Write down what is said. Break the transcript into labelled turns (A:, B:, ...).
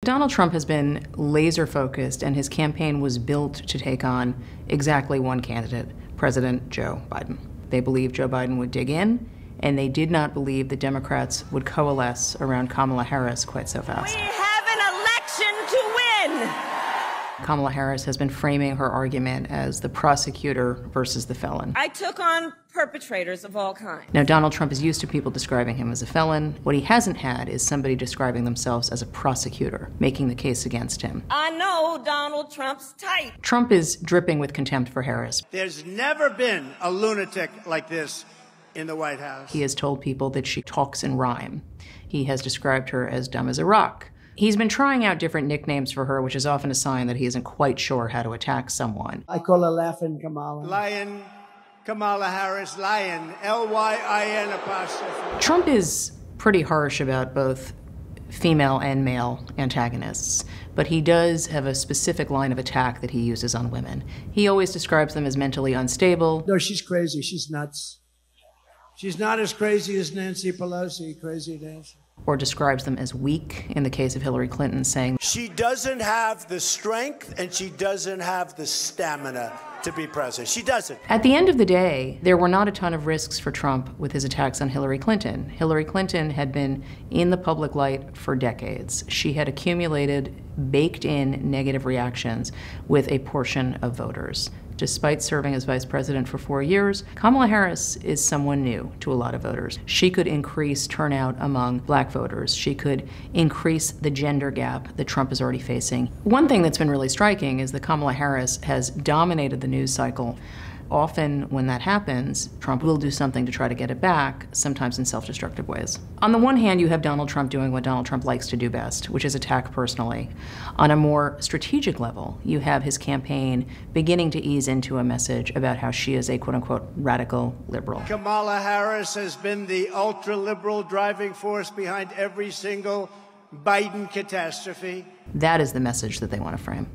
A: Donald Trump has been laser focused, and his campaign was built to take on exactly one candidate, President Joe Biden. They believed Joe Biden would dig in, and they did not believe the Democrats would coalesce around Kamala Harris quite so fast.
B: We have an election to win!
A: Kamala Harris has been framing her argument as the prosecutor versus the felon.
B: I took on perpetrators of all kinds.
A: Now, Donald Trump is used to people describing him as a felon. What he hasn't had is somebody describing themselves as a prosecutor, making the case against him.
B: I know Donald Trump's type.
A: Trump is dripping with contempt for Harris.
C: There's never been a lunatic like this in the White House.
A: He has told people that she talks in rhyme. He has described her as dumb as a rock. He's been trying out different nicknames for her, which is often a sign that he isn't quite sure how to attack someone.
D: I call her Laughing Kamala.
C: Lion, Kamala Harris, Lion, L-Y-I-N apostrophe.
A: Trump is pretty harsh about both female and male antagonists, but he does have a specific line of attack that he uses on women. He always describes them as mentally unstable.
D: No, she's crazy. She's nuts. She's not as crazy as Nancy Pelosi, crazy Nancy.
A: Or describes them as weak, in the case of Hillary Clinton, saying,
C: She doesn't have the strength and she doesn't have the stamina to be president. She doesn't.
A: At the end of the day, there were not a ton of risks for Trump with his attacks on Hillary Clinton. Hillary Clinton had been in the public light for decades. She had accumulated baked-in negative reactions with a portion of voters. Despite serving as vice president for 4 years, Kamala Harris is someone new to a lot of voters. She could increase turnout among black voters. She could increase the gender gap that Trump is already facing. One thing that's been really striking is that Kamala Harris has dominated the news cycle. Often when that happens, Trump will do something to try to get it back, sometimes in self-destructive ways. On the one hand, you have Donald Trump doing what Donald Trump likes to do best, which is attack personally. On a more strategic level, you have his campaign beginning to ease into a message about how she is a quote-unquote radical liberal.
C: Kamala Harris has been the ultra-liberal driving force behind every single Biden catastrophe.
A: That is the message that they want to frame.